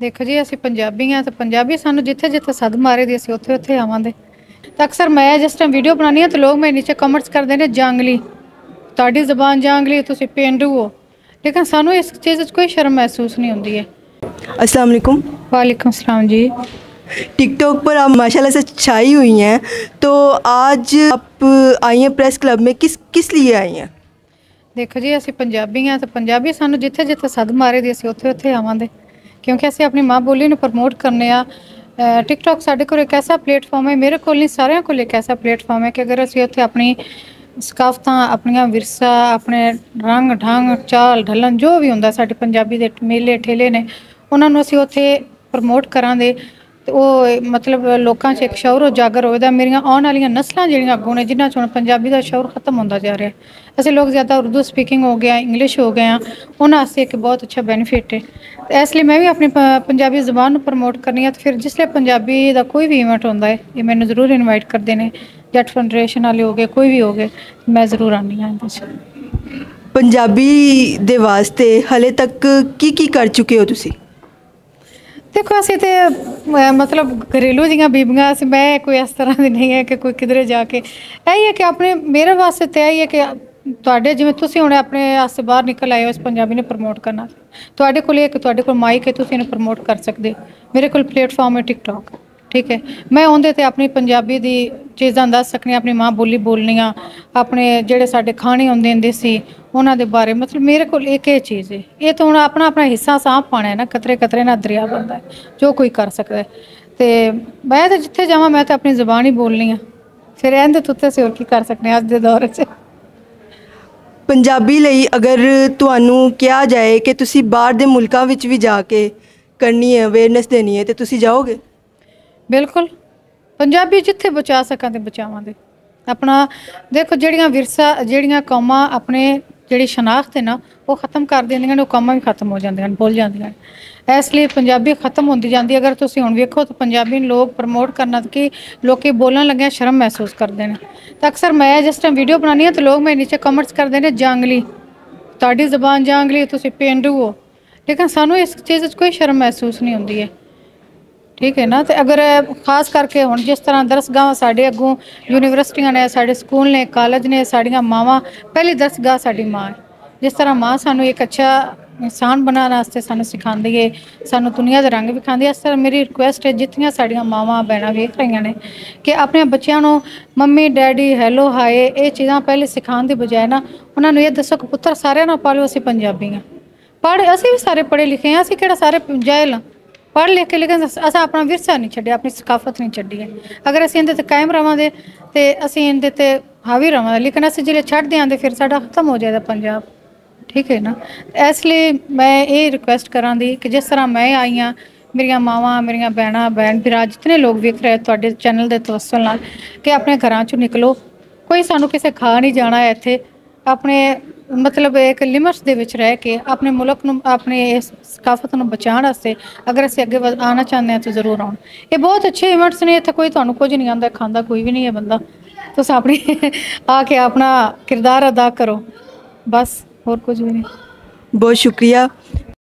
देखो जी असीं पंजाबी हाँ तो पंजाबी सानू जिथे जिथे सद मारे दी असीं उत्थे उत्थे आवांगे। तो अक्सर मैं जिस टाइम वीडियो बनानी तो लोग मेरे नीचे कमेंट्स करते हैं जांगली, तुहाडी ज़बान जांगली, तुसीं पेंडू हो। लेकिन सानू इस चीज़ कोई शर्म महसूस नहीं होती है। अस्सलाम वालेकुम। वालेकुम सलाम जी। टिकटॉक पर आप माशाल्लाह से छाई हुई हैं, तो आज आप आई हैं प्रेस क्लब में, किस किस लिए आई हैं? देखो जी असीं पंजाबी हाँ तो पंजाबी सानू जिथे जिथे सद मारे दी असीं उत्थे उत्थे आवांगे, क्योंकि असीं अपनी माँ बोली नूं प्रमोट करने आ। टिकटॉक साडे कोल एक ऐसा प्लेटफॉर्म है, मेरे कोल नहीं सारिਆਂ कोल एक ऐसा प्लेटफॉर्म है कि अगर असीं उत्थे अपनी सकाफतां, अपनियां विरसा, अपने रंग ढंग चाल ढलन जो भी हुंदा साडे पंजाबी दे मेले ठेले ने उन्हां नूं असीं उत्थे प्रमोट करांगे तो वो मतलब लोकां 'च एक शौर उजागर होएगा। मेरियां आउण वालियां नस्लां जिहड़ियां अग्गों ने जिन्हां 'च हुण पंजाबी दा शौर खत्म होंदा जा रहा है। असीं लोग ज़्यादा उर्दू स्पीकिंग हो गया, इंग्लिश हो गया, उन्हां वास्ते एक बहुत अच्छा बेनीफिट है। तो इसलिए मैं भी अपनी पंजाबी ज़बान नूं प्रमोट करनी है। तो फिर जिसले पंजाबी दा कोई भी इवेंट होंदा है ये मैनूं जरूर इनवाइट करते हैं। जट फैडरेशन वाले हो गए, कोई भी हो गए, मैं जरूर आनी हाँ इहदे च। पंजाबी दे वास्ते हले तक की कर चुके हो तुसी? देखो असीं ते मतलब घरेलू जियां बीबियां असीं, मैं कोई इस तरह की नहीं है कि कोई किधरे जाके यही है कि अपने मेरे वास्ते तो यही है कि तुहाडे जिवें तुसीं हुणे अपने आस्ते बाहर निकल आए हो इस पंजाबी ने प्रमोट करना, तुहाडे कोल एक तुहाडे कोल माइक है, तुसीं इहनूं प्रमोट कर सकदे हो। मेरे कोल प्लेटफॉर्म है टिकटॉक, ठीक है, मैं उहदे ते अपनी पंजाबी दी चीज़ां दस सकनी, अपनी माँ बोली बोलनी आ, अपने जेहड़े साडे खाने हुंदे देसी उन्हां दे बारे मतलब मेरे कोल एक ही चीज़ है। ये तो हुण अपना अपना हिस्सा साफ पाना है ना, कतरे कतरे ना दरिया बनदा है, जो कोई कर सकदा है। ते मैं तो जिथे जावां मैं तो अपनी ज़बान ही बोलनी आ, फिर इहदे तो उत्ते असीं होर की कर सकने अज दे दौर च। पंजाबी लई अगर तुहानू कहा जाए कि तुसी बाहर दे मुल्कां विच भी जाके करनी है, अवेयरनेस देनी है, तो तुसी जाओगे? बिल्कुल, पंजाबी जिथे बचा सकां ते बचावांगे अपना। देखो जड़ियाँ विरसा जड़ियाँ कौमां अपने जिहड़ी शनाख्त है ना वो खत्म कर देंदियां ने, वो कौमां भी खत्म हो जांदियां ने, भुल जांदियां ने। इसलिए पंजाबी खत्म होंदी जांदी। अगर तुसीं हुण वेखो तो पंजाबी लोग प्रमोट करना कि लोग बोलण लग्गिआं शर्म महसूस करते हैं। तो अक्सर मैं जिस टाइम वीडियो बनानी तो लोग मेरे नीचे कमेंट्स करते हैं जांगली, तुहाडी ज़बान जांगली, तुसीं पेंडू हो। लेकिन सानू इस चीज़ च कोई शर्म महसूस नहीं होती है, ठीक है ना। तो अगर खास करके हुण जिस तरह दरसगाह साढ़े अगों यूनिवर्सिटियां ने, साढ़े स्कूल ने, कॉलेज ने, साड़ियां मावां पहली दरसगाह साड़ी माँ है। जिस तरह माँ सानू एक अच्छा इंसान बनाने वास्ते सानू सिखाती है, सानू दुनिया के रंग विखाती है, इस तरह मेरी रिक्वेस्ट है जितनियां साड़ियां मावां भैणां वेख रही ने कि अपने बच्चों को मम्मी डैडी हैलो हाय ये चीज़ां पहले सिखाने की बजाय ना उन्होंने ये दसो कि पुत्र सारे ना पालो असीं पंजाबी हाँ, पढ़ असीं भी सारे पढ़े लिखे हैं, असीं किहड़ा सारे जाहिल हाँ, पढ़ लिख के, लेकिन अस अपना विरसा नहीं छड्डिया, अपनी सकाफत नहीं छड्डी है। अगर असीं इहदे ते कायम रवांगे तो असीं इहदे ते हावी रवांगे, लेकिन असीं जिहड़े छड्ड देंगे फिर साडा खत्म हो जाएगा पंजाब, ठीक है ना। इसलिए मैं ये रिक्वेस्ट करांगी कि जिस तरह मैं आई हाँ, मेरिया मावां, मेरिया भैणां, भैन भरा जितने लोग वेख रहे तुहाडे चैनल के तवस्सुल नाल कि अपने घरां चों निकलो, कोई सानू किसे खा नहीं जाना है इत्थे, अपने मतलब एक लिमिट्स दे विच रह के अपने मुल्क नूं, अपने इस सकाफत नूं बचाउण वास्ते अगर असीं अगे आना चाहते हैं तो जरूर आउण। ये बहुत अच्छे इवेंट्स ने, इत्थे कोई तुहानूं कुछ नहीं आंदा, खांदा कोई भी नहीं है बंदा, तुसीं अपनी आके अपना किरदार अदा करो, बस होर कुछ भी नहीं। बहुत शुक्रिया।